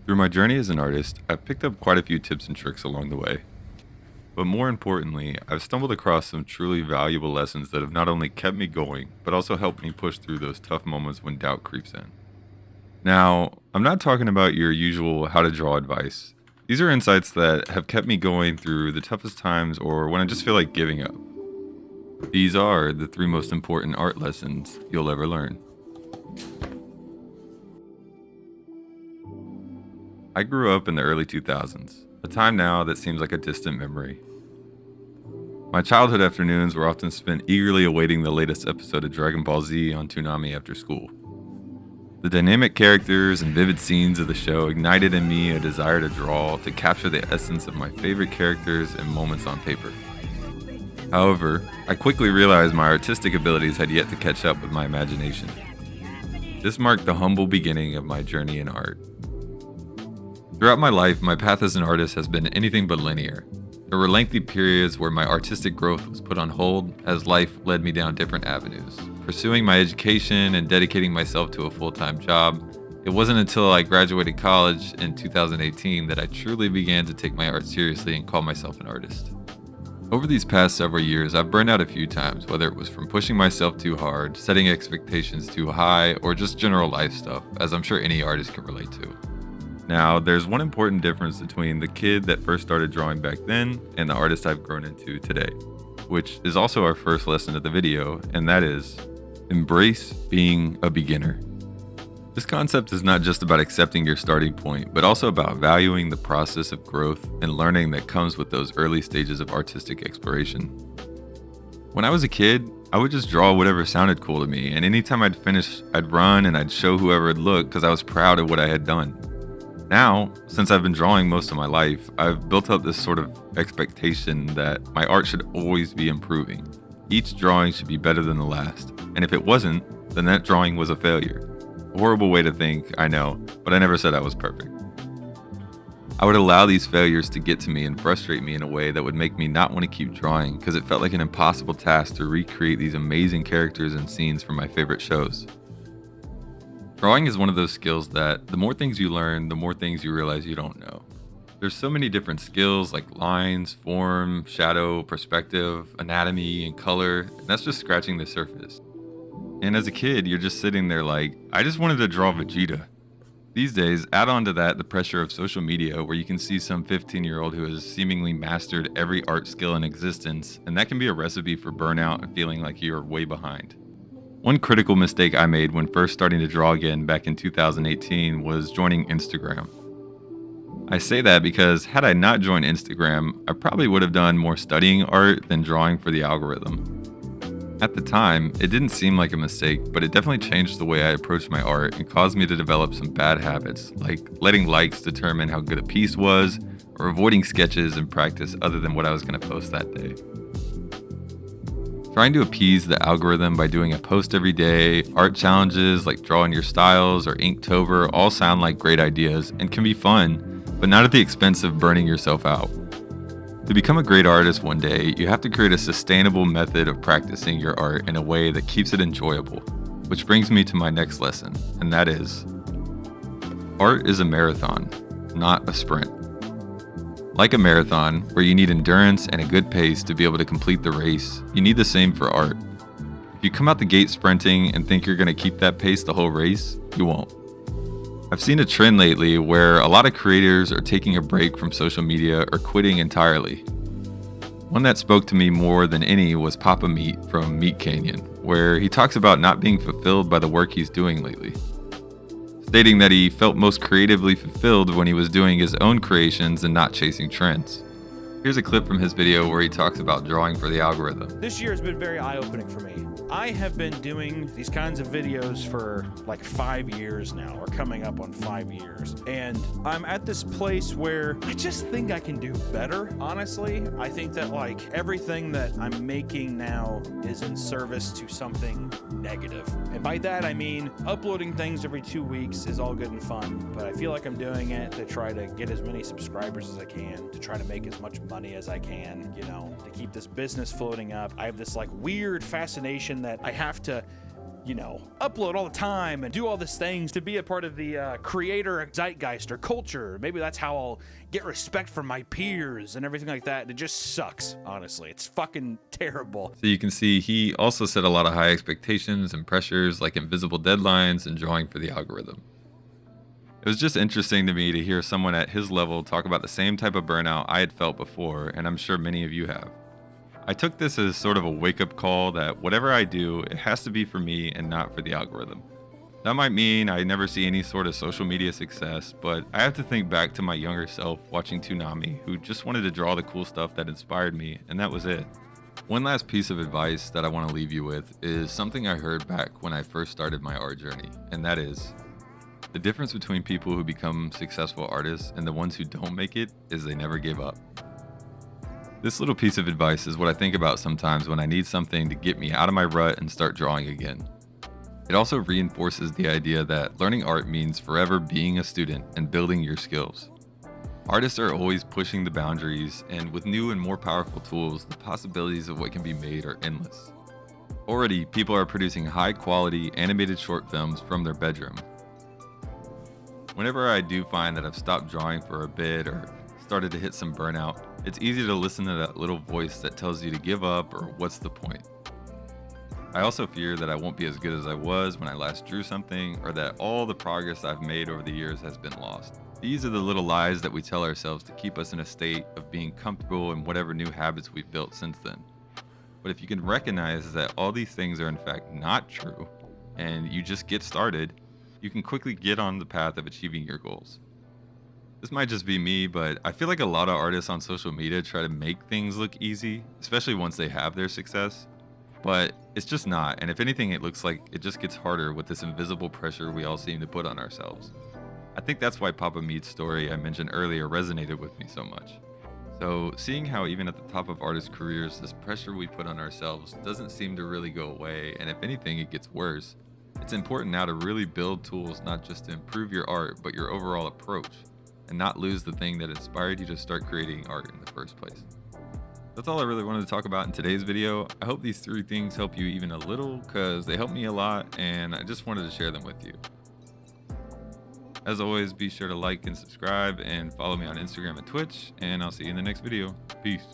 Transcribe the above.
Through my journey as an artist, I've picked up quite a few tips and tricks along the way. But more importantly, I've stumbled across some truly valuable lessons that have not only kept me going, but also helped me push through those tough moments when doubt creeps in. Now, I'm not talking about your usual how to draw advice. These are insights that have kept me going through the toughest times or when I just feel like giving up. These are the three most important art lessons you'll ever learn. I grew up in the early 2000s, a time now that seems like a distant memory. My childhood afternoons were often spent eagerly awaiting the latest episode of Dragon Ball Z on Toonami after school. The dynamic characters and vivid scenes of the show ignited in me a desire to draw to capture the essence of my favorite characters and moments on paper. However, I quickly realized my artistic abilities had yet to catch up with my imagination. This marked the humble beginning of my journey in art. Throughout my life, my path as an artist has been anything but linear. There were lengthy periods where my artistic growth was put on hold as life led me down different avenues. Pursuing my education and dedicating myself to a full-time job, it wasn't until I graduated college in 2018 that I truly began to take my art seriously and call myself an artist. Over these past several years, I've burned out a few times, whether it was from pushing myself too hard, setting expectations too high, or just general life stuff, as I'm sure any artist can relate to. Now, there's one important difference between the kid that first started drawing back then and the artist I've grown into today, which is also our first lesson of the video, and that is embrace being a beginner. This concept is not just about accepting your starting point, but also about valuing the process of growth and learning that comes with those early stages of artistic exploration. When I was a kid, I would just draw whatever sounded cool to me, and anytime I'd finish, I'd run and I'd show whoever would look because I was proud of what I had done. Now, since I've been drawing most of my life, I've built up this sort of expectation that my art should always be improving. Each drawing should be better than the last, and if it wasn't, then that drawing was a failure. A horrible way to think, I know, but I never said I was perfect. I would allow these failures to get to me and frustrate me in a way that would make me not want to keep drawing because it felt like an impossible task to recreate these amazing characters and scenes from my favorite shows. Drawing is one of those skills that the more things you learn, the more things you realize you don't know. There's so many different skills like lines, form, shadow, perspective, anatomy, and color, and that's just scratching the surface. And as a kid, you're just sitting there like, I just wanted to draw Vegeta. These days, add on to that the pressure of social media where you can see some 15-year-old who has seemingly mastered every art skill in existence, and that can be a recipe for burnout and feeling like you're way behind. One critical mistake I made when first starting to draw again back in 2018 was joining Instagram. I say that because had I not joined Instagram, I probably would have done more studying art than drawing for the algorithm. At the time, it didn't seem like a mistake, but it definitely changed the way I approached my art and caused me to develop some bad habits, like letting likes determine how good a piece was, or avoiding sketches in practice other than what I was going to post that day. Trying to appease the algorithm by doing a post every day, art challenges like drawing your styles or Inktober all sound like great ideas and can be fun, but not at the expense of burning yourself out. To become a great artist one day, you have to create a sustainable method of practicing your art in a way that keeps it enjoyable, which brings me to my next lesson, and that is, art is a marathon, not a sprint. Like a marathon, where you need endurance and a good pace to be able to complete the race, you need the same for art. If you come out the gate sprinting and think you're going to keep that pace the whole race, you won't. I've seen a trend lately where a lot of creators are taking a break from social media or quitting entirely. One that spoke to me more than any was Papa Meat from Meat Canyon, where he talks about not being fulfilled by the work he's doing lately, stating that he felt most creatively fulfilled when he was doing his own creations and not chasing trends. Here's a clip from his video where he talks about drawing for the algorithm. This year has been very eye-opening for me. I have been doing these kinds of videos for like 5 years now, or coming up on 5 years. And I'm at this place where I just think I can do better, honestly. I think that like everything that I'm making now is in service to something negative. And by that I mean uploading things every 2 weeks is all good and fun, but I feel like I'm doing it to try to get as many subscribers as I can, to try to make as much money as I can, to keep this business floating up. I have this like weird fascination that I have to upload all the time and do all these things to be a part of the creator zeitgeist or culture. Maybe that's how I'll get respect from my peers and everything like that. It just sucks, honestly. It's fucking terrible. So you can see he also set a lot of high expectations and pressures like invisible deadlines and drawing for the algorithm. It was just interesting to me to hear someone at his level talk about the same type of burnout I had felt before, and I'm sure many of you have. I took this as sort of a wake-up call that whatever I do, it has to be for me and not for the algorithm. That might mean I never see any sort of social media success, but I have to think back to my younger self watching Toonami, who just wanted to draw the cool stuff that inspired me, and that was it. One last piece of advice that I want to leave you with is something I heard back when I first started my art journey, and that is, the difference between people who become successful artists and the ones who don't make it is they never give up. This little piece of advice is what I think about sometimes when I need something to get me out of my rut and start drawing again. It also reinforces the idea that learning art means forever being a student and building your skills. Artists are always pushing the boundaries, and with new and more powerful tools, the possibilities of what can be made are endless. Already, people are producing high-quality animated short films from their bedroom. Whenever I do find that I've stopped drawing for a bit or started to hit some burnout, it's easy to listen to that little voice that tells you to give up or what's the point. I also fear that I won't be as good as I was when I last drew something, or that all the progress I've made over the years has been lost. These are the little lies that we tell ourselves to keep us in a state of being comfortable in whatever new habits we've built since then. But if you can recognize that all these things are in fact not true, and you just get started, you can quickly get on the path of achieving your goals. This might just be me, but I feel like a lot of artists on social media try to make things look easy, especially once they have their success. But it's just not, and if anything, it looks like it just gets harder with this invisible pressure we all seem to put on ourselves. I think that's why Papa Meat's story I mentioned earlier resonated with me so much. So, seeing how even at the top of artists' careers, this pressure we put on ourselves doesn't seem to really go away, and if anything, it gets worse. It's important now to really build tools not just to improve your art, but your overall approach, and not lose the thing that inspired you to start creating art in the first place. That's all I really wanted to talk about in today's video. I hope these 3 things help you even a little, because they help me a lot, and I just wanted to share them with you. As always, be sure to like and subscribe, and follow me on Instagram and Twitch, and I'll see you in the next video. Peace.